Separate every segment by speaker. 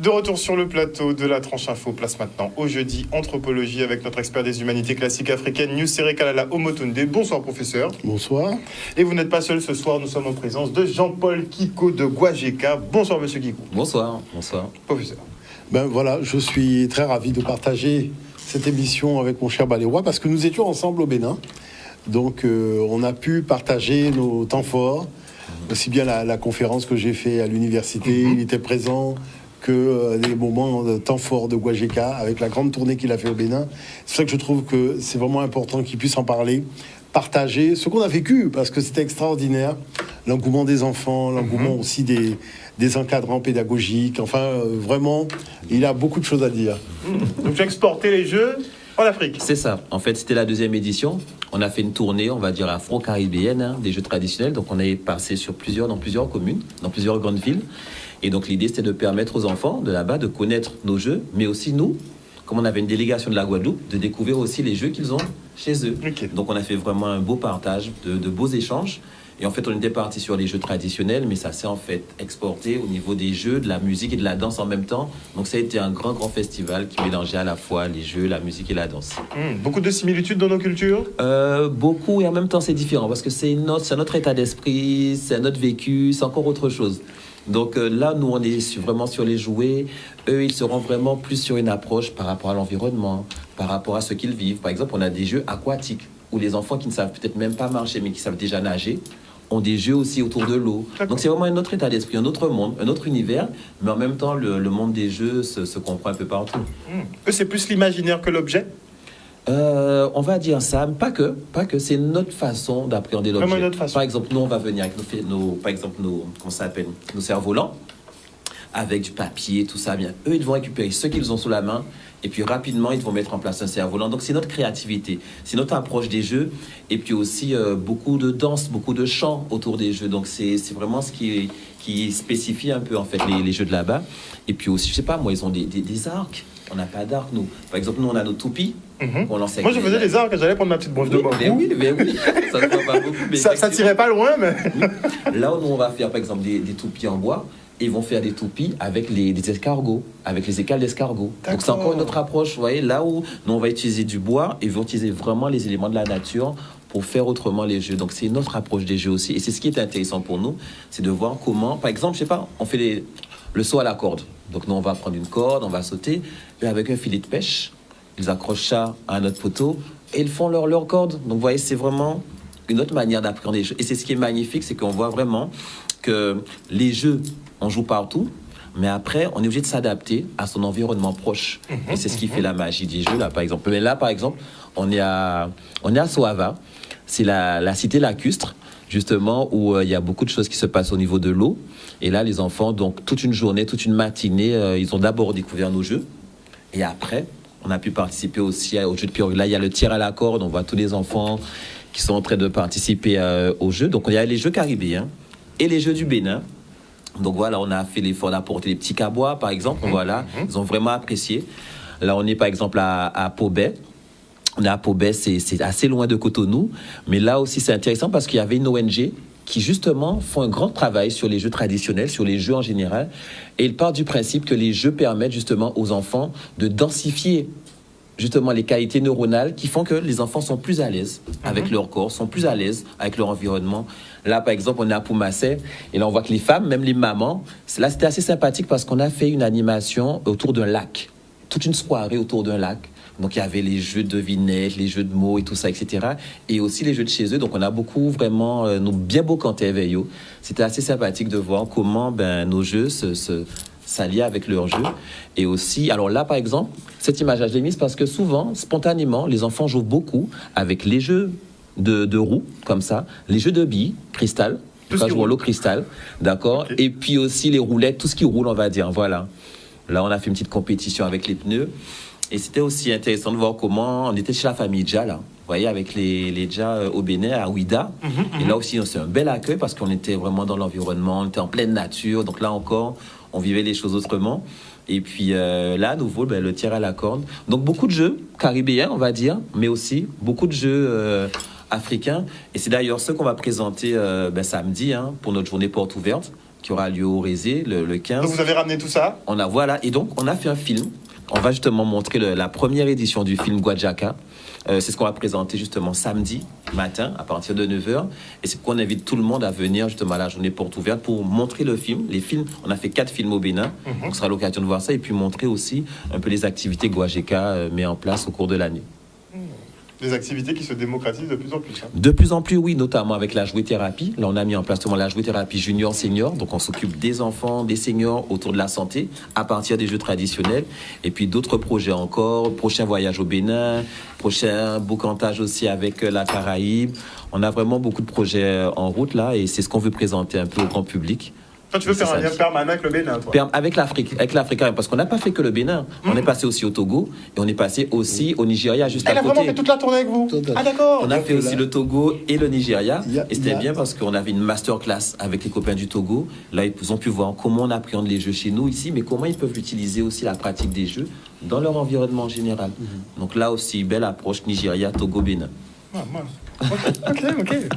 Speaker 1: De retour sur le plateau de la tranche info, place maintenant au jeudi anthropologie avec notre expert des humanités classiques africaines, Nusere Kalala Omotunde. Bonsoir professeur.
Speaker 2: Bonsoir.
Speaker 1: Et vous n'êtes pas seul ce soir, nous sommes en présence de Jean-Paul Kiko de Guajeka. Bonsoir monsieur Kiko.
Speaker 3: Bonsoir, bonsoir.
Speaker 1: Professeur.
Speaker 2: Ben voilà, je suis très ravi de partager cette émission avec mon cher Baléroy parce que nous étions ensemble au Bénin. Donc on a pu partager nos temps forts, aussi bien la conférence que j'ai fait à l'université, il était présent, que des moments de temps forts de Guajeka, avec la grande tournée qu'il a fait au Bénin. C'est ça que je trouve que c'est vraiment important qu'il puisse en parler, partager ce qu'on a vécu, parce que c'était extraordinaire. L'engouement des enfants, l'engouement aussi des encadrants pédagogiques. Enfin, vraiment, il a beaucoup de choses à dire.
Speaker 1: Donc tu as exporté les Jeux en Afrique.
Speaker 3: C'est ça. En fait, c'était la deuxième édition. On a fait une tournée, on va dire, afro-caribéenne, des Jeux traditionnels. Donc, on est passé dans plusieurs communes, dans plusieurs grandes villes. Et donc, l'idée, c'était de permettre aux enfants de là-bas de connaître nos jeux, mais aussi nous, comme on avait une délégation de la Guadeloupe, de découvrir aussi les jeux qu'ils ont chez eux.
Speaker 1: Okay.
Speaker 3: Donc, on a fait vraiment un beau partage, de beaux échanges. Et en fait, on était parti sur les jeux traditionnels, mais ça s'est en fait exporté au niveau des jeux, de la musique et de la danse en même temps. Donc, ça a été un grand festival qui mélangeait à la fois les jeux, la musique et la danse.
Speaker 1: Beaucoup de similitudes dans nos cultures.
Speaker 3: Beaucoup, et en même temps, c'est différent parce que c'est notre état d'esprit, c'est notre vécu, c'est encore autre chose. Donc là, nous, on est vraiment sur les jouets. Eux, ils seront vraiment plus sur une approche par rapport à l'environnement, par rapport à ce qu'ils vivent. Par exemple, on a des jeux aquatiques où les enfants qui ne savent peut-être même pas marcher, mais qui savent déjà nager, ont des jeux aussi autour de l'eau. Donc c'est vraiment un autre état d'esprit, un autre monde, un autre univers, mais en même temps, le monde des jeux se comprend un peu partout.
Speaker 1: Eux, c'est plus l'imaginaire que l'objet.
Speaker 3: On va dire ça, pas que, c'est notre façon d'appréhender l'objet.
Speaker 1: Vraiment une autre façon.
Speaker 3: Par exemple, nous, on va venir avec nos cerfs-volants, avec du papier, tout ça. Bien. Eux, ils vont récupérer ce qu'ils ont sous la main, et puis rapidement, ils vont mettre en place un cerf-volant. Donc, c'est notre créativité, c'est notre approche des jeux, et puis aussi beaucoup de danse, beaucoup de chants autour des jeux. Donc, c'est vraiment ce qui spécifie un peu, en fait, les jeux de là-bas. Et puis aussi, je sais pas, moi, ils ont des arcs. On n'a pas d'arc, nous. Par exemple, nous, on a nos toupies.
Speaker 1: Moi, je faisais des arcs, j'allais prendre ma petite broche de bois.
Speaker 3: Oui. Ça se voit pas beaucoup. Mais
Speaker 1: ça tirait pas loin, mais...
Speaker 3: Là où nous, on va faire, par exemple, des toupies en bois, ils vont faire des toupies avec des escargots, avec les écales d'escargots. Donc, c'est encore une autre approche, vous voyez, là où nous, on va utiliser du bois, et ils vont utiliser vraiment les éléments de la nature pour faire autrement les jeux. Donc, c'est une autre approche des jeux aussi. Et c'est ce qui est intéressant pour nous, c'est de voir comment, par exemple, je sais pas, on fait le saut à la corde. Donc, nous, on va prendre une corde, on va sauter, et avec un filet de pêche, ils accrochent ça à notre poteau, et ils font leur corde. Donc, vous voyez, c'est vraiment une autre manière d'appréhender les jeux. Et c'est ce qui est magnifique, c'est qu'on voit vraiment que les jeux, on joue partout, mais après, on est obligé de s'adapter à son environnement proche. Et c'est ce qui fait la magie des jeux, là, par exemple. Mais là, par exemple, on est à Soava, c'est la cité lacustre, justement, où il y a beaucoup de choses qui se passent au niveau de l'eau. Et là, les enfants, donc, toute une journée, toute une matinée, ils ont d'abord découvert nos jeux. Et après, on a pu participer aussi au jeu de pirogue. Là, il y a le tir à la corde. On voit tous les enfants qui sont en train de participer au jeu. Donc, il y a les jeux caribéens et les jeux du Bénin. Donc, voilà, on a fait l'effort d'apporter les petits cabois, par exemple. Voilà, ils ont vraiment apprécié. Là, on est, par exemple, à Pobet. On est à Pobet, c'est assez loin de Cotonou. Mais là aussi, c'est intéressant parce qu'il y avait une ONG qui, justement, font un grand travail sur les jeux traditionnels, sur les jeux en général. Et ils partent du principe que les jeux permettent, justement, aux enfants de densifier, justement, les qualités neuronales qui font que les enfants sont plus à l'aise avec leur corps, sont plus à l'aise avec leur environnement. Là, par exemple, on est à Poumassé, et là, on voit que les femmes, même les mamans, là, c'était assez sympathique parce qu'on a fait une animation autour d'un lac, toute une soirée autour d'un lac. Donc, il y avait les jeux de devinettes, les jeux de mots et tout ça, etc. Et aussi les jeux de chez eux. Donc, on a beaucoup, vraiment, nos bien beaux cantés veillaux. C'était assez sympathique de voir comment nos jeux s'allient avec leurs jeux. Et aussi, alors là, par exemple, cette image, je l'ai mise parce que souvent, spontanément, les enfants jouent beaucoup avec les jeux de roues, comme ça, les jeux de billes, cristal, quand je vois l'eau cristal, d'accord, okay. Et puis aussi les roulettes, tout ce qui roule, on va dire, voilà. Là, on a fait une petite compétition avec les pneus. Et c'était aussi intéressant de voir comment on était chez la famille Dja, là. Vous voyez, avec les Dja au Bénin, à Ouida. Et là aussi, c'est un bel accueil parce qu'on était vraiment dans l'environnement, on était en pleine nature. Donc là encore, on vivait les choses autrement. Et puis là, à nouveau, le tir à la corde. Donc beaucoup de jeux caribéens, on va dire, mais aussi beaucoup de jeux africains. Et c'est d'ailleurs ce qu'on va présenter samedi pour notre journée porte ouverte, qui aura lieu au Rézé le 15.
Speaker 1: Donc vous avez ramené tout ça?
Speaker 3: Voilà, et donc on a fait un film. On va justement montrer la première édition du film Guajaka. C'est ce qu'on va présenter justement samedi matin à partir de 9h. Et c'est pourquoi on invite tout le monde à venir justement à la journée porte ouverte pour montrer le film. Les films, on a fait 4 films au Bénin. Donc ce sera l'occasion de voir ça et puis montrer aussi un peu les activités que Guajaka met en place au cours de l'année.
Speaker 1: Des activités qui se démocratisent de plus en plus. Hein.
Speaker 3: De plus en plus, oui, notamment avec la jouet-thérapie. Là, on a mis en place la jouet-thérapie junior-senior. Donc, on s'occupe des enfants, des seniors autour de la santé à partir des jeux traditionnels. Et puis, d'autres projets encore. Prochain voyage au Bénin. Prochain boucantage aussi avec la Caraïbe. On a vraiment beaucoup de projets en route, là. Et c'est ce qu'on veut présenter un peu au grand public.
Speaker 1: Toi, tu veux faire un lien permanent avec le Bénin, toi?
Speaker 3: Avec l'Afrique, parce qu'on n'a pas fait que le Bénin. On est passé aussi au Togo et on est passé aussi au Nigeria juste à côté.
Speaker 1: Elle a vraiment fait toute la tournée avec vous? Ah d'accord.
Speaker 3: On a fait aussi le Togo et le Nigeria. Et c'était bien parce qu'on avait une masterclass avec les copains du Togo. Là, ils ont pu voir comment on appréhende les jeux chez nous ici, mais comment ils peuvent utiliser aussi la pratique des jeux dans leur environnement général. Donc là aussi, belle approche Nigeria, Togo, Bénin.
Speaker 1: Ok,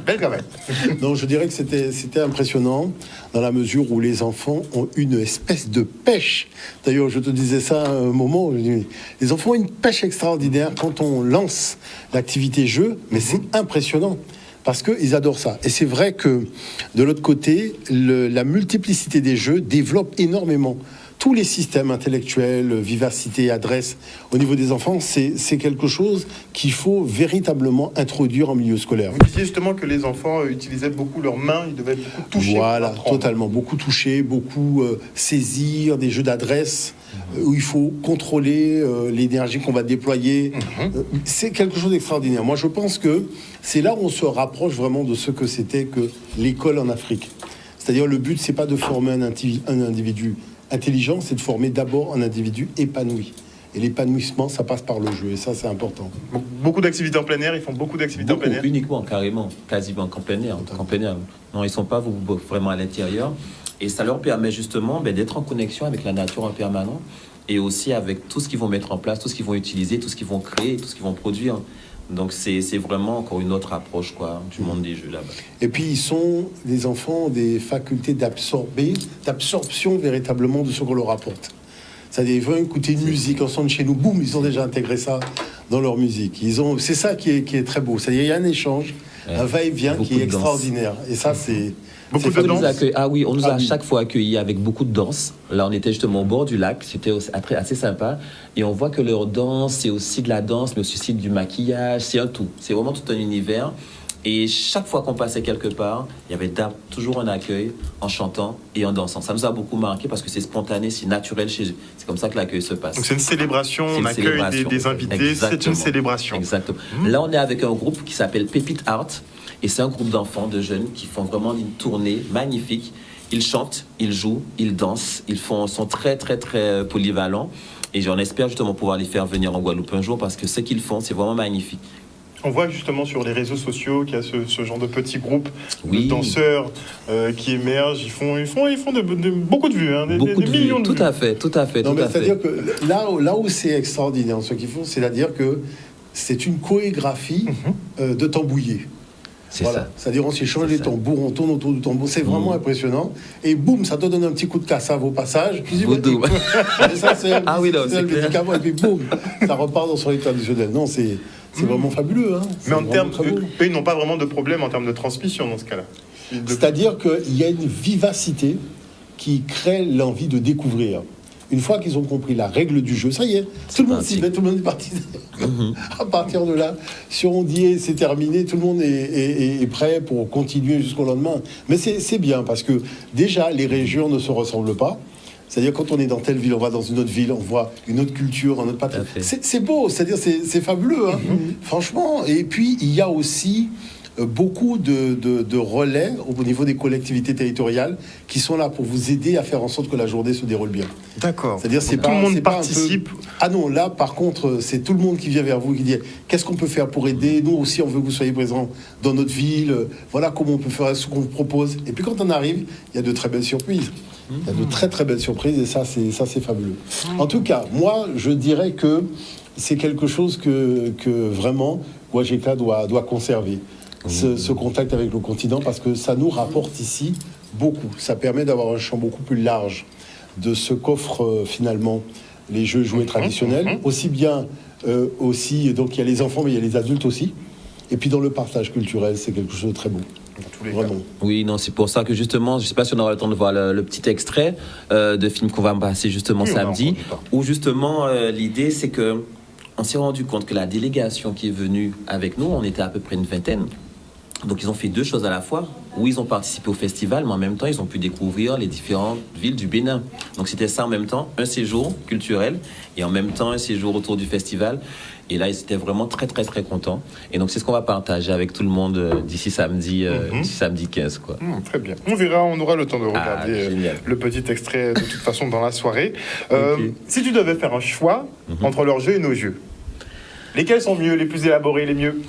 Speaker 1: belle quand même.
Speaker 2: Donc je dirais que c'était impressionnant dans la mesure où les enfants ont une espèce de pêche. D'ailleurs, je te disais ça à un moment, les enfants ont une pêche extraordinaire quand on lance l'activité jeu, mais c'est impressionnant. Parce qu'ils adorent ça. Et c'est vrai que, de l'autre côté, la multiplicité des jeux développe énormément tous les systèmes intellectuels, vivacité, adresse, au niveau des enfants, c'est quelque chose qu'il faut véritablement introduire en milieu scolaire.
Speaker 1: Vous disiez justement que les enfants utilisaient beaucoup leurs mains, ils devaient être beaucoup toucher.
Speaker 2: Voilà, totalement. Beaucoup toucher, beaucoup saisir, des jeux d'adresse, où il faut contrôler l'énergie qu'on va déployer. C'est quelque chose d'extraordinaire. Moi, je pense que c'est là où on se rapproche vraiment de ce que c'était que l'école en Afrique. C'est-à-dire, le but, c'est pas de former un individu intelligent, c'est de former d'abord un individu épanoui. Et l'épanouissement, ça passe par le jeu. Et ça, c'est important.
Speaker 1: Beaucoup d'activités en plein air. Ils font beaucoup d'activités en plein air.
Speaker 3: Uniquement, carrément. Quasiment en plein air. Non, ils ne sont pas vraiment à l'intérieur. Et ça leur permet justement d'être en connexion avec la nature en permanence. Et aussi avec tout ce qu'ils vont mettre en place, tout ce qu'ils vont utiliser, tout ce qu'ils vont créer, tout ce qu'ils vont produire. Donc c'est vraiment encore une autre approche du monde des jeux là-bas.
Speaker 2: Et puis les enfants ont des facultés d'absorption véritablement de ce qu'on leur apporte. C'est-à-dire ils vont écouter une musique ensemble chez nous, boum, ils ont déjà intégré ça dans leur musique. C'est ça qui est très beau. C'est-à-dire il y a un échange, un va-et-vient qui est extraordinaire. Et ça c'est...
Speaker 1: Beaucoup de danse.
Speaker 3: On nous a à chaque fois accueillis avec beaucoup de danse. Là, on était justement au bord du lac. C'était assez sympa. Et on voit que leur danse, c'est aussi de la danse, mais aussi du maquillage. C'est un tout. C'est vraiment tout un univers. Et chaque fois qu'on passait quelque part, il y avait toujours un accueil en chantant et en dansant. Ça nous a beaucoup marqué parce que c'est spontané, c'est naturel chez eux. C'est comme ça que l'accueil se passe.
Speaker 1: Donc c'est une célébration, on accueille des invités, c'est une célébration.
Speaker 3: Exactement. Là, on est avec un groupe qui s'appelle Pépite Art. Et c'est un groupe d'enfants, de jeunes, qui font vraiment une tournée magnifique. Ils chantent, ils jouent, ils dansent, sont très, très, très polyvalents. Et j'en espère justement pouvoir les faire venir en Guadeloupe un jour parce que ce qu'ils font, c'est vraiment magnifique.
Speaker 1: On voit justement sur les réseaux sociaux qu'il y a ce genre de petits groupes de
Speaker 3: Oui.
Speaker 1: danseurs qui émergent. Ils font beaucoup de vues,
Speaker 3: Beaucoup
Speaker 1: des
Speaker 3: de
Speaker 1: millions
Speaker 3: vues.
Speaker 1: de vues.
Speaker 3: Tout à fait.
Speaker 2: C'est-à-dire que là où c'est extraordinaire ce qu'ils font, c'est-à-dire que c'est une chorégraphie de tambouiller.
Speaker 3: C'est
Speaker 2: voilà.
Speaker 3: ça.
Speaker 2: C'est-à-dire on s'échange les tambours, on tourne autour du tambour, c'est vraiment impressionnant. Et boum, ça te donne un petit coup de cassave au passage. Et ça, c'est le médicament, et puis boum, ça repart dans son état traditionnel. Non, c'est vraiment fabuleux. Hein.
Speaker 1: Mais en termes, eux, ils n'ont pas vraiment de problème en termes de transmission dans ce cas-là.
Speaker 2: C'est-à-dire qu'il y a une vivacité qui crée l'envie de découvrir. Une fois qu'ils ont compris la règle du jeu, ça y est, tout le monde est parti. À partir de là, si on dit c'est terminé, tout le monde est prêt pour continuer jusqu'au lendemain. Mais c'est bien parce que déjà, les régions ne se ressemblent pas. C'est-à-dire quand on est dans telle ville, on va dans une autre ville, on voit une autre culture, un autre patrimoine. C'est beau, c'est-à-dire c'est fabuleux, hein, franchement. Et puis, il y a aussi beaucoup de relais au niveau des collectivités territoriales qui sont là pour vous aider à faire en sorte que la journée se déroule bien.
Speaker 1: D'accord.
Speaker 2: C'est-à-dire
Speaker 1: tout le monde participe.
Speaker 2: Ah non, là par contre, c'est tout le monde qui vient vers vous, qui dit qu'est-ce qu'on peut faire pour aider. Nous aussi, on veut que vous soyez présents dans notre ville. Voilà comment on peut faire ce qu'on vous propose. Et puis quand on arrive, il y a de très belles surprises. Il y a de très très belles surprises et ça c'est fabuleux. En tout cas, moi je dirais que c'est quelque chose que vraiment Guajeka doit conserver. Ce contact avec le continent parce que ça nous rapporte ici beaucoup. Ça permet d'avoir un champ beaucoup plus large de ce qu'offrent finalement les jeux jouets traditionnels. Aussi bien, donc il y a les enfants, mais il y a les adultes aussi. Et puis dans le partage culturel, c'est quelque chose de très beau. Vraiment.
Speaker 3: Oui, non, c'est pour ça que justement, je ne sais pas si on aura le temps de voir le petit extrait de film qu'on va passer justement samedi, où justement l'idée c'est que on s'est rendu compte que la délégation qui est venue avec nous, on était à peu près une vingtaine. Donc ils ont fait deux choses à la fois, où ils ont participé au festival, mais en même temps ils ont pu découvrir les différentes villes du Bénin. Donc c'était ça en même temps, un séjour culturel et en même temps un séjour autour du festival. Et là ils étaient vraiment très très très contents. Et donc c'est ce qu'on va partager avec tout le monde d'ici samedi, samedi 15 quoi.
Speaker 1: Très bien. On verra, on aura le temps de regarder le petit extrait de toute façon dans la soirée. Si tu devais faire un choix entre leurs jeux et nos jeux, lesquels sont mieux, les plus élaborés, les mieux?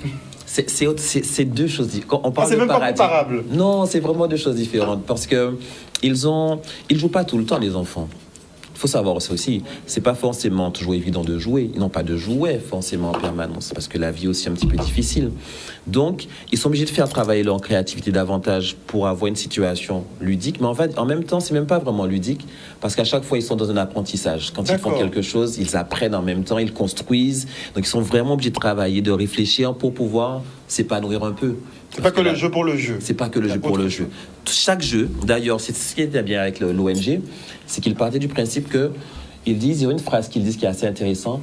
Speaker 3: C'est deux choses différentes. Quand on parle
Speaker 1: c'est
Speaker 3: de
Speaker 1: même pas comparable.
Speaker 3: Non, c'est vraiment deux choses différentes parce que ils jouent pas tout le temps les enfants. Il faut savoir ça aussi. C'est pas forcément toujours évident de jouer. Ils n'ont pas de jouets forcément en permanence parce que la vie est aussi un petit peu difficile. Donc, ils sont obligés de faire travailler leur créativité davantage pour avoir une situation ludique. Mais en fait, en même temps, c'est même pas vraiment ludique parce qu'à chaque fois, ils sont dans un apprentissage. Quand ils font quelque chose, ils apprennent en même temps, ils construisent. Donc, ils sont vraiment obligés de travailler, de réfléchir pour pouvoir s'épanouir un peu.
Speaker 1: C'est pas que le jeu pour le jeu.
Speaker 3: C'est pas que le jeu pour le jeu. Chaque jeu, d'ailleurs, c'est ce qui était bien avec l'ONG, c'est qu'ils partaient du principe que il y a une phrase qu'ils disent qui est assez intéressante.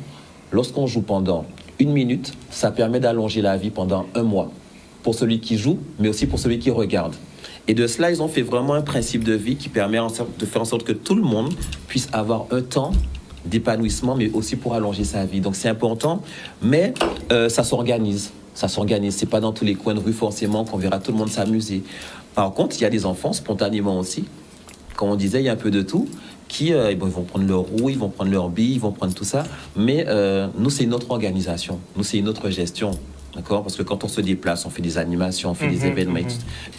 Speaker 3: Lorsqu'on joue pendant 1 minute, ça permet d'allonger la vie pendant 1 mois. Pour celui qui joue, mais aussi pour celui qui regarde. Et de cela, ils ont fait vraiment un principe de vie qui permet de faire en sorte que tout le monde puisse avoir un temps d'épanouissement, mais aussi pour allonger sa vie. Donc c'est important, mais ça s'organise. Ça s'organise. C'est pas dans tous les coins de rue forcément qu'on verra tout le monde s'amuser. Par contre, il y a des enfants spontanément aussi. Comme on disait, il y a un peu de tout. Qui ils vont prendre leur roue, ils vont prendre leur bille, ils vont prendre tout ça. Mais nous, c'est une autre organisation. Nous, c'est une autre gestion. D'accord? Parce que quand on se déplace, on fait des animations, on fait des événements.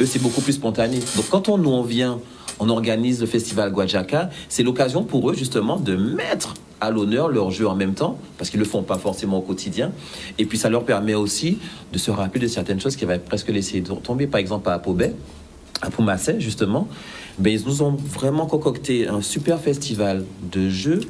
Speaker 3: Eux, c'est beaucoup plus spontané. Donc, quand on vient, on organise le festival Guadjaka, c'est l'occasion pour eux, justement, de mettre à l'honneur leur jeu en même temps, parce qu'ils ne le font pas forcément au quotidien. Et puis, ça leur permet aussi de se rappeler de certaines choses qu'ils avaient presque laissé tomber. Par exemple, à Pobet, à Poumasset, justement, ils nous ont vraiment concocté un super festival de jeux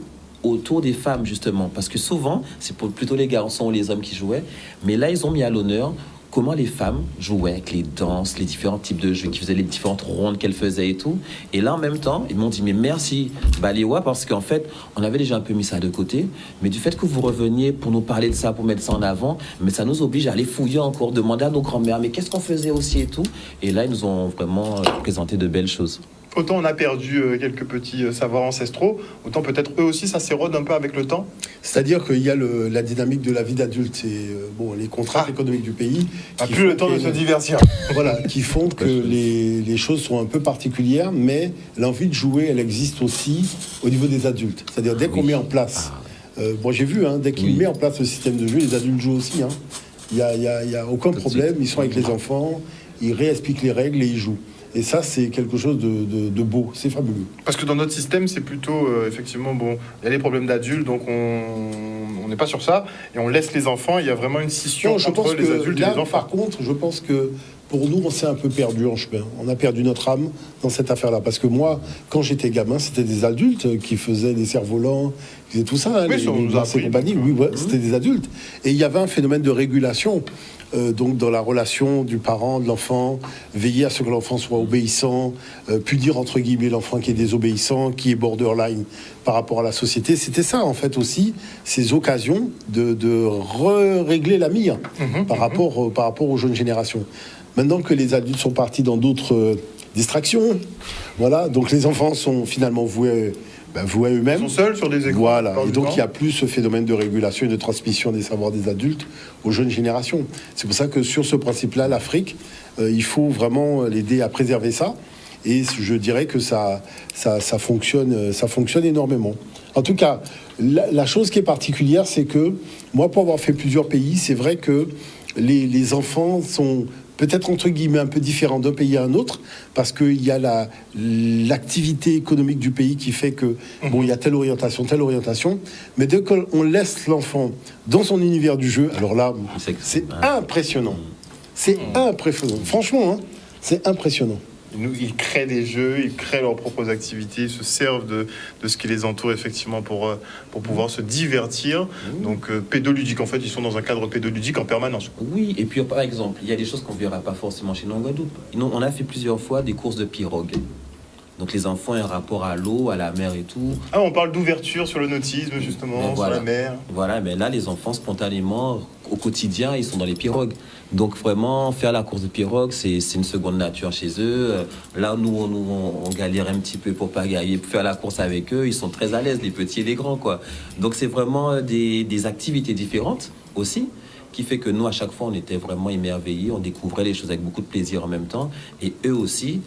Speaker 3: autour des femmes, justement. Parce que souvent, c'est plutôt les garçons ou les hommes qui jouaient. Mais là, ils ont mis à l'honneur comment les femmes jouaient avec les danses, les différents types de jeux, qui faisaient les différentes rondes qu'elles faisaient et tout. Et là, en même temps, ils m'ont dit, mais merci, Balewa, parce qu'en fait, on avait déjà un peu mis ça de côté. Mais du fait que vous reveniez pour nous parler de ça, pour mettre ça en avant, mais ça nous oblige à aller fouiller encore, demander à nos grands-mères, mais qu'est-ce qu'on faisait aussi et tout. Et là, ils nous ont vraiment présenté de belles choses.
Speaker 1: Autant on a perdu quelques petits savoirs ancestraux, autant peut-être eux aussi ça s'érode un peu avec le temps.
Speaker 2: C'est-à-dire qu'il y a la dynamique de la vie d'adulte et les contraintes économiques du pays.
Speaker 1: Pas plus le temps de se divertir.
Speaker 2: Voilà, qui font que les choses sont un peu particulières, mais l'envie de jouer, elle existe aussi au niveau des adultes. C'est-à-dire dès qu'on met en place, moi j'ai vu, dès qu'il met en place le système de jeu, les adultes jouent aussi. Il y a aucun problème, ils sont avec les enfants, ils réexpliquent les règles et ils jouent. Et ça, c'est quelque chose de beau, c'est fabuleux.
Speaker 1: Parce que dans notre système, c'est plutôt, effectivement, il y a des problèmes d'adultes, donc on n'est pas sur ça, et on laisse les enfants, il y a vraiment une scission entre les adultes et les enfants.
Speaker 2: Par contre, je pense que pour nous, on s'est un peu perdu en chemin. On a perdu notre âme dans cette affaire-là. Parce que moi, quand j'étais gamin, c'était des adultes qui faisaient des cerfs-volants, qui faisaient tout ça,
Speaker 1: oui,
Speaker 2: les compagnies. Oui, c'était des adultes. Et il y avait un phénomène de régulation. Donc dans la relation du parent, de l'enfant, veiller à ce que l'enfant soit obéissant, punir entre guillemets l'enfant qui est désobéissant, qui est borderline par rapport à la société. C'était ça en fait aussi, ces occasions de régler la mire par rapport aux jeunes générations. Maintenant que les adultes sont partis dans d'autres distractions, voilà, donc les enfants sont finalement voués à eux-mêmes.
Speaker 1: Ils sont seuls sur des écrans.
Speaker 2: Voilà, et donc il n'y a plus ce phénomène de régulation et de transmission des savoirs des adultes aux jeunes générations. C'est pour ça que sur ce principe-là, l'Afrique, il faut vraiment l'aider à préserver ça. Et je dirais que ça fonctionne énormément. En tout cas, la chose qui est particulière, c'est que moi, pour avoir fait plusieurs pays, c'est vrai que les enfants sont peut-être entre guillemets un peu différents d'un pays à un autre, parce qu'il y a l'activité économique du pays qui fait que, il y a telle orientation, mais dès qu'on laisse l'enfant dans son univers du jeu, alors là, c'est impressionnant. C'est impressionnant. Franchement, c'est impressionnant.
Speaker 1: Ils créent des jeux, ils créent leurs propres activités, ils se servent de ce qui les entoure effectivement pour pouvoir se divertir. Donc pédoludique, en fait, ils sont dans un cadre pédoludique en permanence.
Speaker 3: Oui, et puis par exemple, il y a des choses qu'on ne verra pas forcément chez nous en Guadeloupe. On a fait plusieurs fois des courses de pirogue. Donc les enfants ont un rapport à l'eau, à la mer et tout.
Speaker 1: Ah, on parle d'ouverture sur le nautisme, justement,
Speaker 3: voilà.
Speaker 1: sur la mer.
Speaker 3: Voilà, mais là, les enfants, spontanément, au quotidien, ils sont dans les pirogues. Donc vraiment, faire la course de pirogue, c'est une seconde nature chez eux. Là, nous, on galère un petit peu pour pagailler, pour faire la course avec eux. Ils sont très à l'aise, les petits et les grands, quoi. Donc c'est vraiment des activités différentes aussi, qui fait que nous, à chaque fois, on était vraiment émerveillés. On découvrait les choses avec beaucoup de plaisir en même temps. Et eux aussi,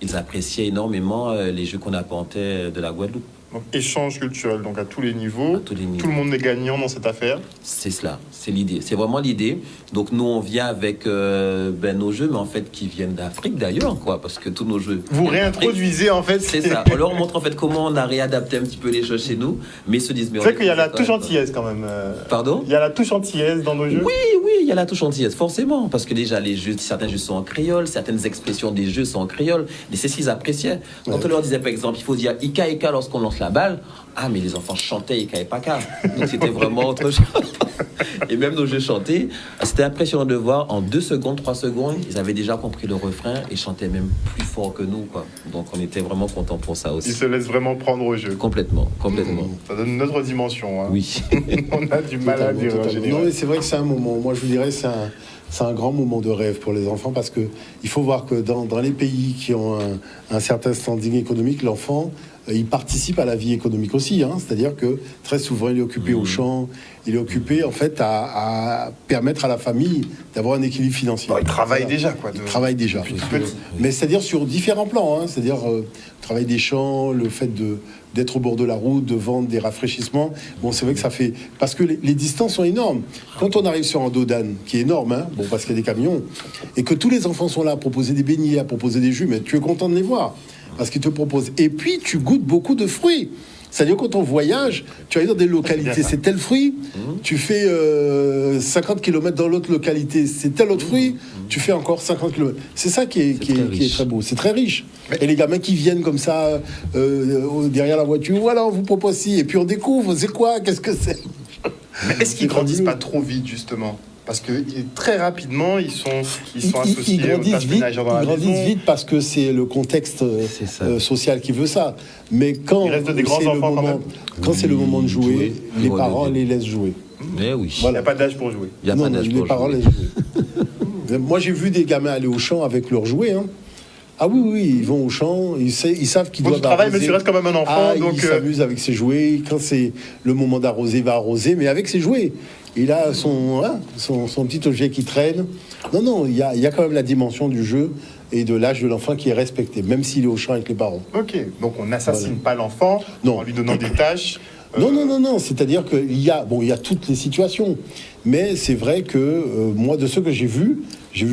Speaker 3: ils appréciaient énormément les jeux qu'on apportait de la Guadeloupe.
Speaker 1: Donc échange culturel, donc à tous les niveaux.
Speaker 3: À tous les niveaux.
Speaker 1: Tout le monde est gagnant dans cette affaire.
Speaker 3: C'est cela, c'est l'idée. C'est vraiment l'idée. Donc nous, on vient avec nos jeux, mais en fait, qui viennent d'Afrique d'ailleurs, quoi, parce que tous nos jeux...
Speaker 1: Vous réintroduisez, en fait...
Speaker 3: C'est ça. On leur montre, en fait, comment on a réadapté un petit peu les choses chez nous, mais ils se disent...
Speaker 1: C'est vrai qu'il y a la touche antillaise, quand même.
Speaker 3: Pardon ?
Speaker 1: Il y a la touche antillaise dans nos jeux.
Speaker 3: Oui, il y a la touche antillaise, forcément, parce que déjà, les jeux, certains jeux sont en créole, certaines expressions des jeux sont en créole, mais c'est ce qu'ils appréciaient. Quand on leur disait, par exemple, il faut dire « Ika Ika » lorsqu'on lance la balle, ah, mais les enfants chantaient Ika et Paka. Donc c'était vraiment autre chose. Et même nos jeux chantés, c'était impressionnant de voir, en 2 secondes, 3 secondes, ils avaient déjà compris le refrain et chantaient même plus fort que nous, quoi. Donc on était vraiment contents pour ça aussi.
Speaker 1: Ils se laissent vraiment prendre au jeu.
Speaker 3: Complètement.
Speaker 1: Ça donne une autre dimension. Hein.
Speaker 3: Oui.
Speaker 1: On a du mal à dire.
Speaker 2: Non, mais c'est vrai que c'est un moment, moi je vous dirais, c'est un grand moment de rêve pour les enfants parce que il faut voir que dans les pays qui ont un certain standing économique, l'enfant, il participe à la vie économique aussi. Hein. C'est-à-dire que très souvent, il est occupé au champ, il est occupé en fait à permettre à la famille d'avoir un équilibre financier.
Speaker 1: Bon, il travaille déjà, quoi.
Speaker 2: Il travaille déjà. Mais c'est-à-dire sur différents plans. Hein. C'est-à-dire le travail des champs, le fait d'être au bord de la route, de vendre des rafraîchissements. Bon, c'est vrai que ça fait... Parce que les distances sont énormes. Quand on arrive sur un dos d'âne, qui est énorme, hein, bon, parce qu'il y a des camions, et que tous les enfants sont là à proposer des beignets, à proposer des jus, mais tu es content de les voir, parce qu'ils te proposent. Et puis, tu goûtes beaucoup de fruits. C'est-à-dire quand on voyage, tu vas dans des localités, c'est tel fruit, tu fais 50 km dans l'autre localité, c'est tel autre fruit, tu fais encore 50 km. C'est ça qui est très beau, c'est très riche. Et les gamins qui viennent comme ça, derrière la voiture, voilà, on vous propose ci, et puis on découvre, c'est quoi, qu'est-ce que c'est.
Speaker 1: Mais est-ce qu'ils grandissent pas trop vite, justement ? Parce que très rapidement, ils sont associés aux tâches ménagères dans la maison.
Speaker 2: Ils grandissent vite parce que c'est le contexte social qui veut ça. Mais quand c'est le moment de jouer, les parents les laissent jouer.
Speaker 3: Mais oui.
Speaker 1: Voilà. Il n'y a pas d'âge pour jouer.
Speaker 3: Il n'y a pas d'âge pour jouer.
Speaker 2: Les parents laissent jouer. Moi, j'ai vu des gamins aller au champ avec leurs jouets. Hein. Ah oui, ils vont au champ, ils savent qu'ils doivent
Speaker 1: arroser. Mais tu restes quand même un enfant. Donc
Speaker 2: il s'amuse avec ses jouets. Quand c'est le moment d'arroser, il va arroser, mais avec ses jouets. Il a son petit objet qui traîne. Non, il y a quand même la dimension du jeu et de l'âge de l'enfant qui est respecté, même s'il est au champ avec les parents.
Speaker 1: Ok, donc on n'assassine pas l'enfant en lui donnant des tâches.
Speaker 2: Non. C'est-à-dire qu'il y a toutes les situations. Mais c'est vrai que moi, de ce que j'ai vu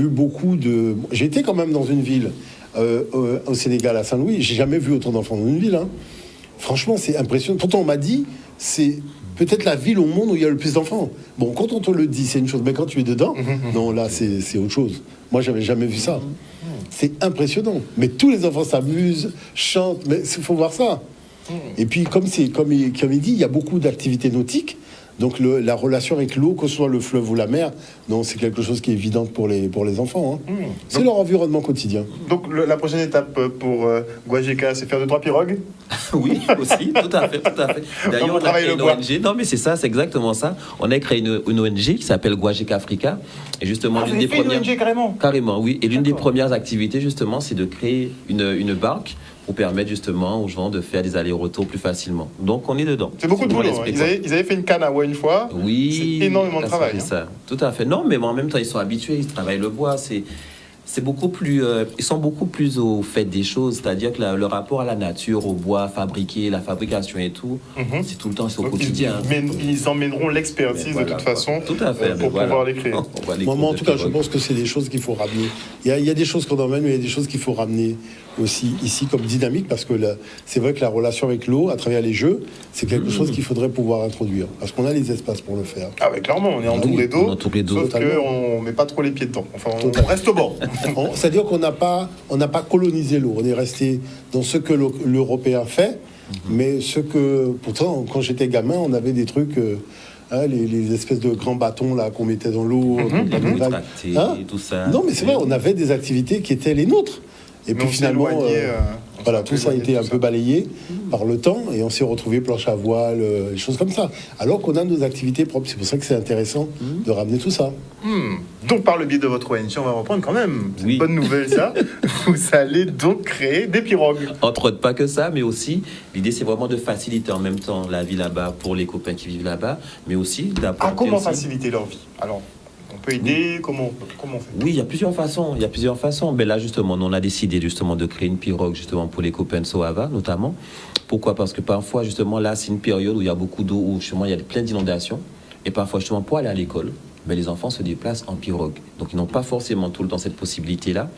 Speaker 2: beaucoup de... J'étais quand même dans une ville au Sénégal, à Saint-Louis. J'ai jamais vu autant d'enfants dans une ville. Hein. Franchement, c'est impressionnant. Pourtant, on m'a dit, c'est peut-être la ville au monde où il y a le plus d'enfants. Bon, quand on te le dit, c'est une chose. Mais quand tu es dedans, non, là, c'est autre chose. Moi, j'avais jamais vu ça. C'est impressionnant. Mais tous les enfants s'amusent, chantent. Mais il faut voir ça. Et puis, comme il dit, il y a beaucoup d'activités nautiques. Donc la relation avec l'eau, que ce soit le fleuve ou la mer, non, c'est quelque chose qui est évident pour les enfants. Hein. C'est leur environnement quotidien.
Speaker 1: Donc la prochaine étape pour Guajeka, c'est faire 2-3 pirogues.
Speaker 3: Oui, aussi, tout à fait. D'ailleurs, on a créé une ONG. Non, mais c'est ça, c'est exactement ça. On a créé une ONG qui s'appelle Guajeka Africa. Et justement,
Speaker 1: l'une des premières... une ONG
Speaker 3: carrément, oui. Et l'une des premières activités, justement, c'est de créer une barque pour permettre justement aux gens de faire des allers-retours plus facilement. Donc on est dedans.
Speaker 1: C'est beaucoup de boulot. Ils avaient fait une canawa une fois.
Speaker 3: Oui.
Speaker 1: C'est énormément de travail.
Speaker 3: Ça. Tout à fait. Non, mais en même temps, ils sont habitués, ils travaillent le bois. C'est beaucoup plus... ils sont beaucoup plus au fait des choses. C'est-à-dire que le rapport à la nature, au bois fabriqué, la fabrication et tout, c'est tout le temps, c'est au quotidien.
Speaker 1: Ils emmèneront l'expertise de toute façon
Speaker 3: tout à fait,
Speaker 1: pour pouvoir les créer.
Speaker 2: Moi, en tout cas, je pense que c'est des choses qu'il faut ramener. Il y a des choses qu'on emmène, mais il y a des choses qu'il faut ramener aussi ici comme dynamique, parce que c'est vrai que la relation avec l'eau, à travers les jeux, c'est quelque chose qu'il faudrait pouvoir introduire, parce qu'on a les espaces pour le faire.
Speaker 1: Ah oui, clairement, on est entouré d'eau, sauf qu'on ne met pas trop les pieds dedans. Enfin, on reste au bord.
Speaker 2: C'est-à-dire qu'on n'a pas colonisé l'eau. On est resté dans ce que l'Européen fait, mais ce que... Pourtant, quand j'étais gamin, on avait des trucs... les espèces de grands bâtons là qu'on mettait dans l'eau,
Speaker 3: tout ça.
Speaker 2: Non, mais c'est vrai, on avait des activités qui étaient les nôtres. Et puis finalement, voilà, tout ça a été un peu balayé par le temps et on s'est retrouvé planche à voile, des choses comme ça. Alors qu'on a nos activités propres. C'est pour ça que c'est intéressant de ramener tout ça.
Speaker 1: Donc par le biais de votre ONG, on va reprendre quand même. C'est une bonne nouvelle ça. Vous allez donc créer des pirogues.
Speaker 3: Entre autres, pas que ça, mais aussi, l'idée c'est vraiment de faciliter en même temps la vie là-bas pour les copains qui vivent là-bas, mais aussi d'apporter.
Speaker 1: Comment faciliter leur vie? Alors, on peut aider, comment on fait?
Speaker 3: Oui, il y a plusieurs façons. Mais là, justement, on a décidé justement de créer une pirogue justement pour les copains de Soava, notamment. Pourquoi? Parce que parfois, justement, là, c'est une période où il y a beaucoup d'eau, où justement, il y a plein d'inondations. Et parfois, justement, pour aller à l'école, les enfants se déplacent en pirogue. Donc, ils n'ont pas forcément tout le temps cette possibilité-là.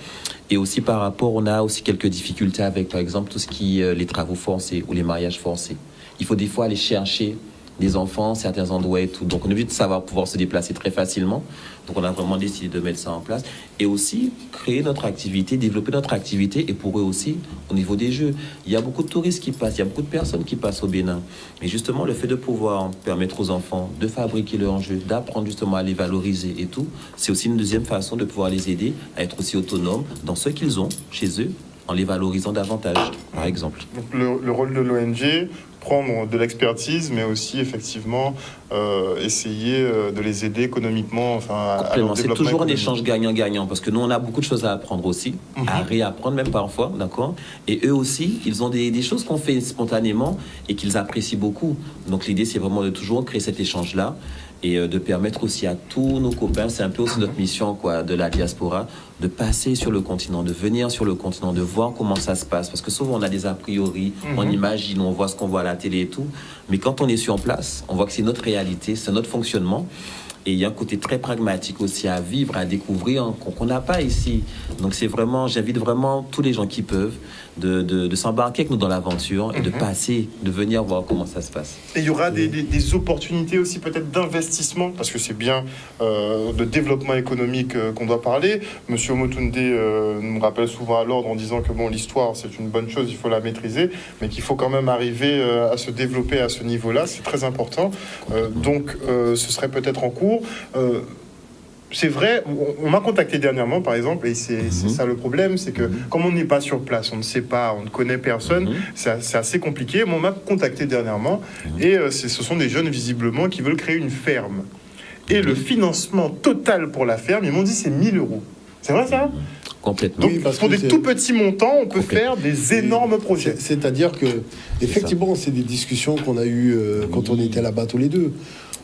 Speaker 3: Et aussi, par rapport, on a aussi quelques difficultés avec, par exemple, tout ce qui est les travaux forcés ou les mariages forcés. Il faut des fois aller chercher des enfants, certains endroits et tout. Donc, on est obligé de savoir pouvoir se déplacer très facilement. Donc, on a vraiment décidé de mettre ça en place. Et aussi, créer notre activité, développer notre activité. Et pour eux aussi, au niveau des jeux, il y a beaucoup de touristes qui passent, il y a beaucoup de personnes qui passent au Bénin. Et justement, le fait de pouvoir permettre aux enfants de fabriquer leurs jeux, d'apprendre justement à les valoriser et tout, c'est aussi une deuxième façon de pouvoir les aider à être aussi autonomes dans ce qu'ils ont chez eux, en les valorisant davantage, par exemple.
Speaker 1: Donc, le rôle de l'ONG, prendre de l'expertise, mais aussi effectivement essayer de les aider économiquement. Enfin,
Speaker 3: c'est toujours un échange gagnant-gagnant, parce que nous, on a beaucoup de choses à apprendre aussi, à réapprendre même parfois, d'accord. Et eux aussi, ils ont des choses qu'on fait spontanément et qu'ils apprécient beaucoup. Donc l'idée, c'est vraiment de toujours créer cet échange-là et de permettre aussi à tous nos copains, c'est un peu aussi notre mission quoi, de la diaspora, de passer sur le continent, de venir sur le continent, de voir comment ça se passe. Parce que souvent, on a des a priori, on imagine, on voit ce qu'on voit à la télé et tout. Mais quand on est sur place, on voit que c'est notre réalité, c'est notre fonctionnement. Et il y a un côté très pragmatique aussi à vivre, à découvrir, qu'on n'a pas ici. Donc c'est vraiment, j'invite vraiment tous les gens qui peuvent de s'embarquer avec nous dans l'aventure et de passer, de venir voir comment ça se passe.
Speaker 1: Et il y aura des opportunités aussi peut-être d'investissement, parce que c'est bien de développement économique qu'on doit parler. Monsieur Omotunde nous rappelle souvent à l'ordre en disant que bon, l'histoire c'est une bonne chose, il faut la maîtriser, mais qu'il faut quand même arriver à se développer à ce niveau-là, c'est très important. Donc ce serait peut-être en cours. C'est vrai, on m'a contacté dernièrement par exemple, et c'est ça le problème, c'est que comme on n'est pas sur place, on ne sait pas, on ne connaît personne, c'est assez compliqué. Mais on m'a contacté dernièrement et ce sont des jeunes visiblement qui veulent créer une ferme. Et le financement total pour la ferme, ils m'ont dit c'est 1 000 €. C'est vrai ça?
Speaker 3: Complètement.
Speaker 1: Donc,
Speaker 2: oui,
Speaker 1: pour des tout petits montants, on peut faire des énormes projets.
Speaker 2: C'est-à-dire que, effectivement, c'est des discussions qu'on a eues quand on était là-bas tous les deux.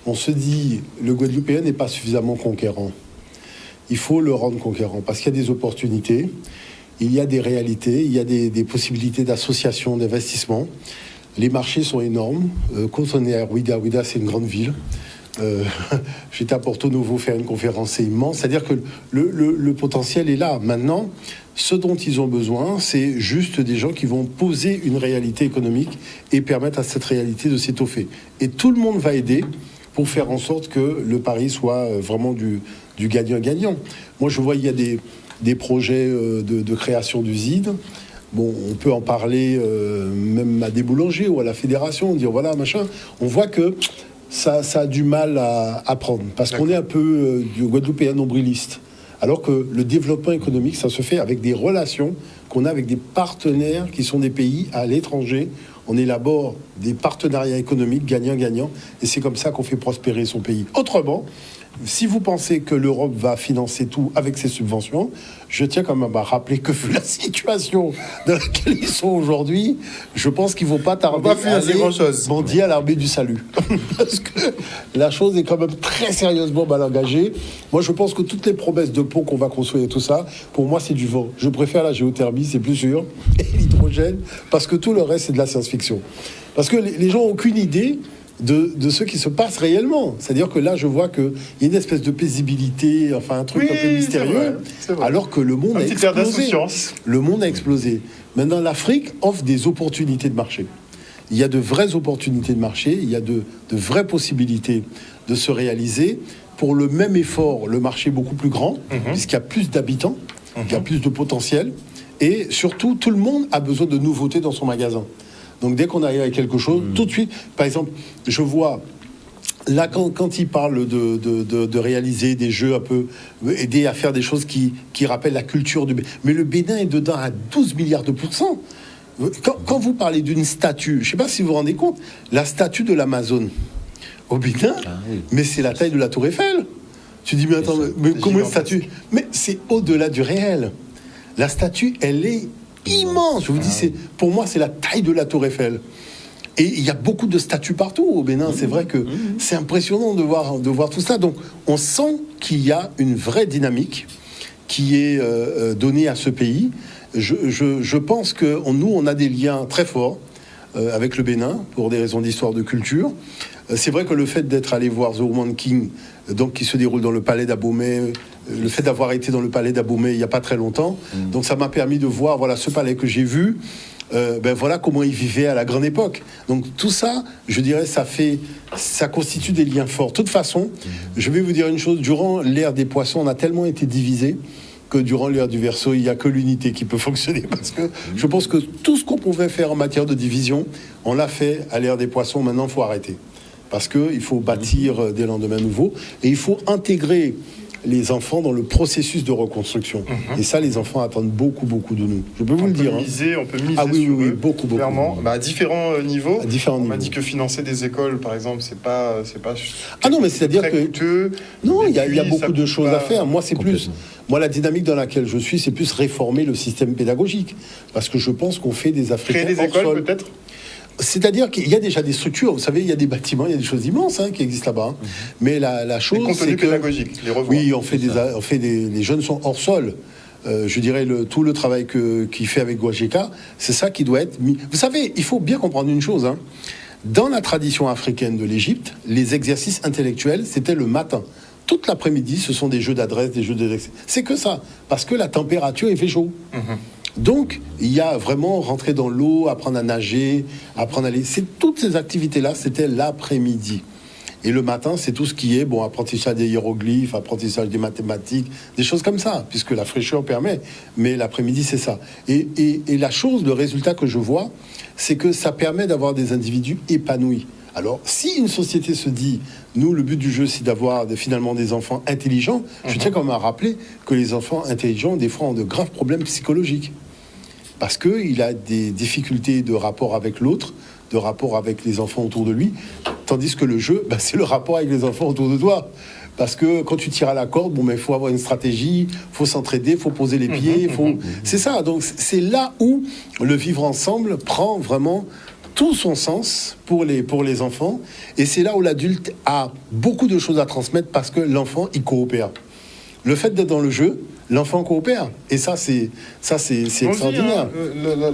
Speaker 2: On se dit, le Guadeloupéen n'est pas suffisamment conquérant. Il faut le rendre conquérant parce qu'il y a des opportunités, il y a des réalités, il y a des possibilités d'association, d'investissement. Les marchés sont énormes. Quand on est à Ouida, c'est une grande ville. J'étais à Porto Novo faire une conférence, c'est immense. C'est-à-dire que le potentiel est là. Maintenant, ce dont ils ont besoin, c'est juste des gens qui vont poser une réalité économique et permettre à cette réalité de s'étoffer. Et tout le monde va aider pour faire en sorte que le pari soit vraiment du gagnant-gagnant. Moi, je vois, il y a des projets de création d'usines. Bon, on peut en parler même à des boulangers ou à la fédération, dire voilà, machin. On voit que ça a du mal à prendre, parce qu'on est un peu du Guadeloupéen nombriliste. Alors que le développement économique, ça se fait avec des relations qu'on a avec des partenaires qui sont des pays à l'étranger. On élabore des partenariats économiques gagnant-gagnant, et c'est comme ça qu'on fait prospérer son pays. Autrement, si vous pensez que l'Europe va financer tout avec ses subventions, je tiens quand même à rappeler que vu la situation dans laquelle ils sont aujourd'hui, je pense qu'ils ne vont pas tarder à aller mendier à l'armée du salut. Parce que la chose est quand même très sérieusement mal engagée. Moi, je pense que toutes les promesses de ponts qu'on va construire et tout ça, pour moi, c'est du vent. Je préfère la géothermie, c'est plus sûr, et l'hydrogène, parce que tout le reste, c'est de la science-fiction. Parce que les gens n'ont aucune idée de ce qui se passe réellement. C'est-à-dire que là, je vois qu'il y a une espèce de paisibilité, enfin un truc un peu mystérieux, c'est vrai. Alors que le monde a explosé. Le monde a explosé. Maintenant, l'Afrique offre des opportunités de marché. Il y a de vraies opportunités de marché, il y a de vraies possibilités de se réaliser. Pour le même effort, le marché est beaucoup plus grand, puisqu'il y a plus d'habitants. il y a plus de potentiel. Et surtout, tout le monde a besoin de nouveautés dans son magasin. Donc dès qu'on arrive avec quelque chose, tout de suite, par exemple, je vois, là, quand il parle de réaliser des jeux un peu, aider à faire des choses qui rappellent la culture du Bénin. Mais le Bénin est dedans à 12 milliards de pourcents. Quand vous parlez d'une statue, je ne sais pas si vous vous rendez compte, la statue de l'Amazone au Bénin, mais c'est la taille de la Tour Eiffel. Tu dis, mais attends, mais comment une statue? Mais c'est au-delà du réel. La statue, elle est immense. Je vous dis, pour moi, c'est la taille de la Tour Eiffel. Et il y a beaucoup de statues partout au Bénin. C'est vrai que c'est impressionnant de voir tout ça. Donc, on sent qu'il y a une vraie dynamique qui est donnée à ce pays. Je pense que nous, on a des liens très forts avec le Bénin pour des raisons d'histoire de culture. C'est vrai que le fait d'être allé voir The Woman King, donc qui se déroule dans le palais d'Abomey, le fait d'avoir été dans le palais d'Abomey il n'y a pas très longtemps, donc ça m'a permis de voir voilà ce palais que j'ai vu. Voilà comment ils vivaient à la grande époque. Donc tout ça, je dirais, ça constitue des liens forts. De toute façon, je vais vous dire une chose, durant l'ère des poissons, on a tellement été divisés que durant l'ère du Verseau, il n'y a que l'unité qui peut fonctionner. Parce que je pense que tout ce qu'on pouvait faire en matière de division, on l'a fait à l'ère des poissons. Maintenant, il faut arrêter. Parce qu'il faut bâtir des lendemains nouveaux. Et il faut intégrer les enfants dans le processus de reconstruction. Et ça, les enfants attendent beaucoup, beaucoup de nous. Je peux vous le dire.
Speaker 1: On peut miser
Speaker 2: ah oui,
Speaker 1: sur
Speaker 2: oui,
Speaker 1: eux,
Speaker 2: beaucoup.
Speaker 1: clairement. À différents niveaux.
Speaker 2: À différents
Speaker 1: on m'a
Speaker 2: niveaux.
Speaker 1: dit que financer des écoles, par exemple, c'est pas
Speaker 2: ah non, mais c'est-à-dire
Speaker 1: très
Speaker 2: que...
Speaker 1: coûteux.
Speaker 2: Non, il y a
Speaker 1: puis,
Speaker 2: beaucoup de choses à faire. Moi, c'est plus... Moi, la dynamique dans laquelle je suis, c'est plus réformer le système pédagogique. Parce que je pense qu'on fait des Africains
Speaker 1: créer des
Speaker 2: hors
Speaker 1: écoles,
Speaker 2: sol.
Speaker 1: peut-être.
Speaker 2: C'est-à-dire qu'il y a déjà des structures, vous savez, il y a des bâtiments, il y a des choses immenses qui existent là-bas. Mais la chose, c'est que...
Speaker 1: pédagogiques, les revoir.
Speaker 2: Oui, les jeunes sont hors sol. Je dirais tout le travail qu'il fait avec Guajeka, c'est ça qui doit être mis. Vous savez, il faut bien comprendre une chose. Dans la tradition africaine de l'Égypte, les exercices intellectuels, c'était le matin. Toute l'après-midi, ce sont des jeux d'adresse, des jeux de... C'est que ça, parce que la température, il fait chaud. Donc, il y a vraiment rentrer dans l'eau, apprendre à nager, apprendre à aller... Toutes ces activités-là, c'était l'après-midi. Et le matin, c'est tout ce qui est, apprentissage des hiéroglyphes, apprentissage des mathématiques, des choses comme ça, puisque la fraîcheur permet. Mais l'après-midi, c'est ça. Et la chose, le résultat que je vois, c'est que ça permet d'avoir des individus épanouis. Alors, si une société se dit, nous, le but du jeu, c'est d'avoir finalement des enfants intelligents, je tiens quand même à rappeler que les enfants intelligents, des fois, ont de graves problèmes psychologiques. Parce qu'il a des difficultés de rapport avec l'autre, de rapport avec les enfants autour de lui, tandis que le jeu, c'est le rapport avec les enfants autour de toi. Parce que quand tu tires à la corde, il faut avoir une stratégie, il faut s'entraider, il faut poser les pieds, c'est ça. Donc c'est là où le vivre ensemble prend vraiment tout son sens pour les enfants. Et c'est là où l'adulte a beaucoup de choses à transmettre parce que l'enfant, il coopère. Le fait d'être dans le jeu, l'enfant coopère. Et ça, c'est extraordinaire.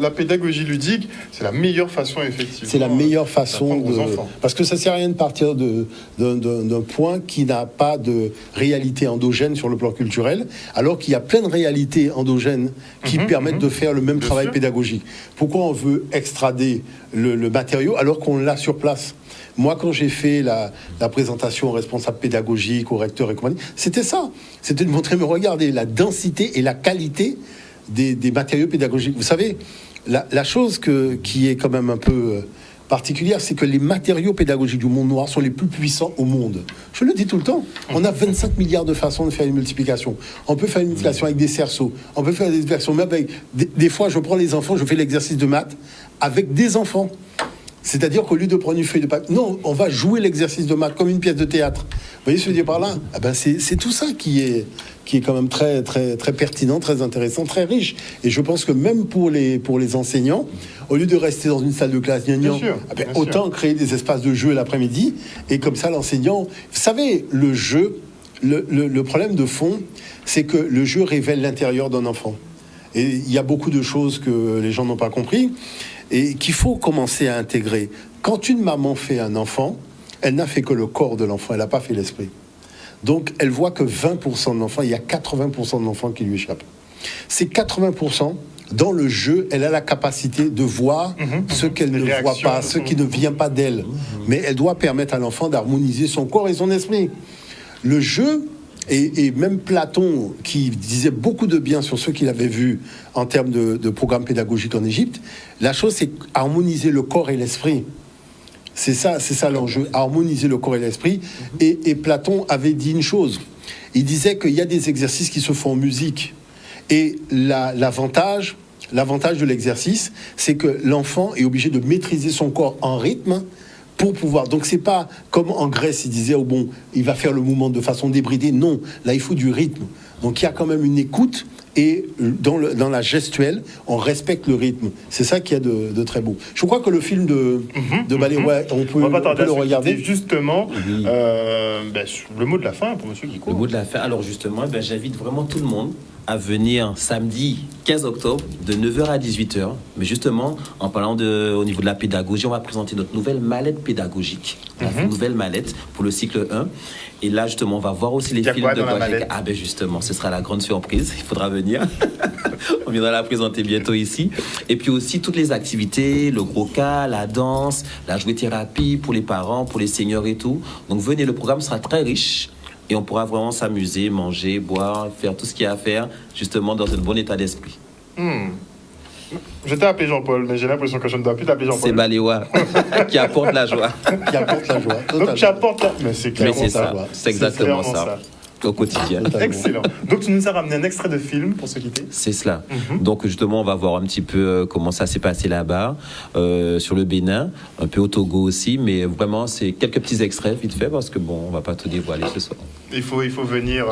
Speaker 1: La pédagogie ludique, c'est la meilleure façon, effectivement.
Speaker 2: C'est la meilleure façon
Speaker 1: aux enfants.
Speaker 2: Parce que ça ne sert à rien de partir d'un point qui n'a pas de réalité endogène sur le plan culturel, alors qu'il y a plein de réalités endogènes qui permettent de faire le même travail pédagogique. Pourquoi on veut extrader le matériau alors qu'on l'a sur place ? Moi, quand j'ai fait la présentation aux responsables pédagogiques, aux recteurs et compagnie, c'était ça. C'était de montrer, mais regardez, la densité et la qualité des matériaux pédagogiques. Vous savez, la chose qui est quand même un peu particulière, c'est que les matériaux pédagogiques du monde noir sont les plus puissants au monde. Je le dis tout le temps. On a 25 milliards de façons de faire une multiplication. On peut faire une multiplication avec des cerceaux. On peut faire des multiplications même avec... Des fois, je prends les enfants, je fais l'exercice de maths avec des enfants. C'est-à-dire qu'au lieu de prendre une feuille de papier, non, on va jouer l'exercice de maths comme une pièce de théâtre. Vous voyez ce que je veux dire par là ? C'est tout ça qui est quand même très, très, très pertinent, très intéressant, très riche. Et je pense que même pour les enseignants, au lieu de rester dans une salle de classe, autant créer des espaces de jeu l'après-midi. Et comme ça, l'enseignant... Vous savez, le jeu, le problème de fond, c'est que le jeu révèle l'intérieur d'un enfant. Et il y a beaucoup de choses que les gens n'ont pas compris. Et qu'il faut commencer à intégrer. Quand une maman fait un enfant, elle n'a fait que le corps de l'enfant, elle n'a pas fait l'esprit. Donc, elle voit que 20% de l'enfant, il y a 80% de l'enfant qui lui échappe. Ces 80%, dans le jeu, elle a la capacité de voir ce qu'elle ne voit pas, ce qui ne vient pas d'elle. Mais elle doit permettre à l'enfant d'harmoniser son corps et son esprit. Le jeu Et même Platon, qui disait beaucoup de bien sur ce qu'il avait vu en termes de programme pédagogique en Égypte, la chose, c'est harmoniser le corps et l'esprit. C'est ça l'enjeu, harmoniser le corps et l'esprit. Et Platon avait dit une chose. Il disait qu'il y a des exercices qui se font en musique. Et l'avantage de l'exercice, c'est que l'enfant est obligé de maîtriser son corps en rythme pour pouvoir. Donc c'est pas comme en Grèce, il disait, oh bon, il va faire le mouvement de façon débridée. Non, là il faut du rythme. Donc il y a quand même une écoute. Et dans la gestuelle, on respecte le rythme. C'est ça qu'il y a de très beau. Je crois que le film de Balewa, on peut le regarder.
Speaker 1: Justement, le mot de la fin pour Monsieur Guico.
Speaker 3: Le mot de la fin. Alors justement, j'invite vraiment tout le monde à venir samedi 15 octobre de 9h à 18h. Mais justement, en parlant au niveau de la pédagogie, on va présenter notre nouvelle mallette pédagogique. La nouvelle mallette pour le cycle 1. Et là, justement, on va voir aussi les films de Guajaca. Ah ben justement, ce sera la grande surprise. Il faudra venir. On viendra la présenter bientôt ici. Et puis aussi toutes les activités, le gros-cas, la danse, la jouet-thérapie pour les parents, pour les seniors et tout. Donc venez, le programme sera très riche. Et on pourra vraiment s'amuser, manger, boire, faire tout ce qu'il y a à faire, justement dans un bon état d'esprit.
Speaker 1: Je t'ai appelé Jean-Paul, mais j'ai l'impression que je ne dois plus t'appeler Jean-Paul.
Speaker 3: C'est Balewa qui apporte la joie.
Speaker 2: Qui apporte la joie.
Speaker 1: Donc tu apportes la... Mais c'est clairement
Speaker 3: ça. C'est exactement ça. Au quotidien.
Speaker 1: Excellent. Donc tu nous as ramené un extrait de film pour se quitter.
Speaker 3: C'est cela. Donc justement, on va voir un petit peu comment ça s'est passé là-bas, sur le Bénin, un peu au Togo aussi, mais vraiment c'est quelques petits extraits vite fait parce que bon, on va pas tout dévoiler ce soir.
Speaker 1: Il faut venir.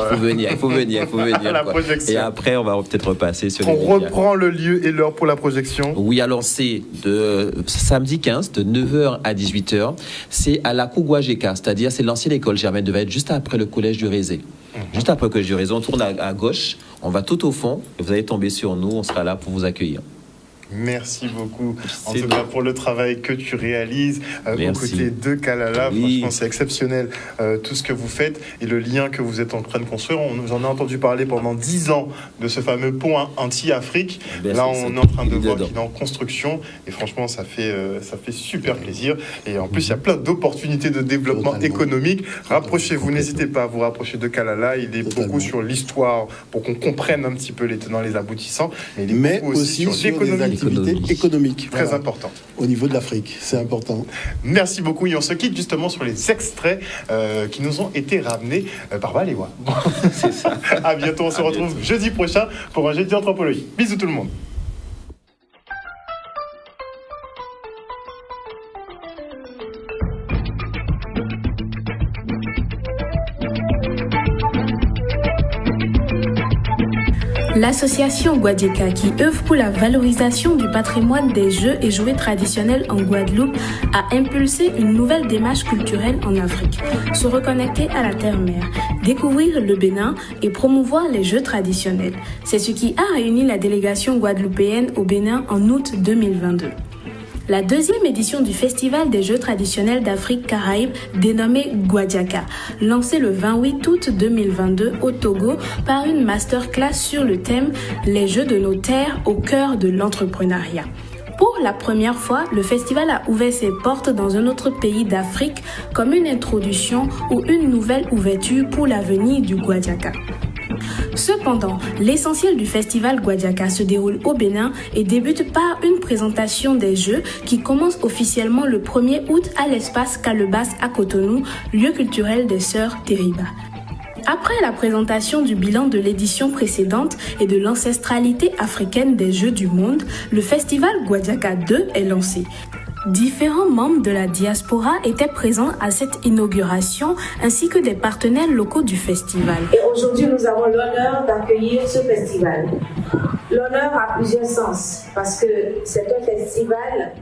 Speaker 3: Il faut venir.
Speaker 1: À la projection.
Speaker 3: Et après, on va peut-être repasser sur les
Speaker 1: médias. On reprend le lieu et l'heure pour la projection.
Speaker 3: Oui, alors c'est de samedi 15 de 9h à 18h. C'est à la Guajaca, c'est-à-dire c'est l'ancienne école Germaine de Veille, juste après le collège du Rézé. Juste après le collège du Rézé, on tourne à gauche, on va tout au fond et vous allez tomber sur nous, on sera là pour vous accueillir.
Speaker 1: Merci beaucoup, en tout cas pour le travail que tu réalises aux côtés de Kalala.
Speaker 3: Oui.
Speaker 1: Franchement, c'est exceptionnel tout ce que vous faites et le lien que vous êtes en train de construire. On nous en a entendu parler pendant 10 ans de ce fameux pont anti-Afrique. Là, on est en train de voir qu'il est en construction et franchement, ça fait super plaisir. Et en plus, il y a plein d'opportunités de développement économique. Rapprochez-vous, n'hésitez pas à vous rapprocher de Kalala. Il est beaucoup sur l'histoire pour qu'on comprenne un petit peu les tenants, les aboutissants, mais il est beaucoup aussi sur l'économie.
Speaker 2: Économique.
Speaker 1: Très important.
Speaker 2: Au niveau de l'Afrique, c'est important.
Speaker 1: Merci beaucoup. Et on se quitte justement sur les extraits qui nous ont été ramenés par Balewa.
Speaker 3: C'est ça.
Speaker 1: À bientôt. On se retrouve jeudi prochain pour un jeudi anthropologie. Bisous tout le monde.
Speaker 4: L'association Guajaca, qui œuvre pour la valorisation du patrimoine des jeux et jouets traditionnels en Guadeloupe, a impulsé une nouvelle démarche culturelle en Afrique. Se reconnecter à la terre-mère, découvrir le Bénin et promouvoir les jeux traditionnels. C'est ce qui a réuni la délégation guadeloupéenne au Bénin en août 2022. La deuxième édition du Festival des Jeux traditionnels d'Afrique Caraïbes, dénommé Guajaca, lancé le 28 août 2022 au Togo par une masterclass sur le thème « Les Jeux de nos terres au cœur de l'entrepreneuriat ». Pour la première fois, le festival a ouvert ses portes dans un autre pays d'Afrique comme une introduction ou une nouvelle ouverture pour l'avenir du Guajaca. Cependant, l'essentiel du festival Guajaca se déroule au Bénin et débute par une présentation des Jeux qui commence officiellement le 1er août à l'espace Calebas à Cotonou, lieu culturel des Sœurs Teriba. Après la présentation du bilan de l'édition précédente et de l'ancestralité africaine des Jeux du monde, le festival Guajaca 2 est lancé. Différents membres de la diaspora étaient présents à cette inauguration ainsi que des partenaires locaux du festival.
Speaker 5: Et aujourd'hui, nous avons l'honneur d'accueillir ce festival. L'honneur a plusieurs sens parce que c'est un festival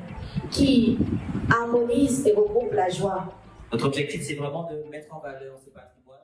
Speaker 5: qui harmonise et regroupe la joie.
Speaker 3: Notre objectif, c'est vraiment de mettre en valeur ce patrimoine.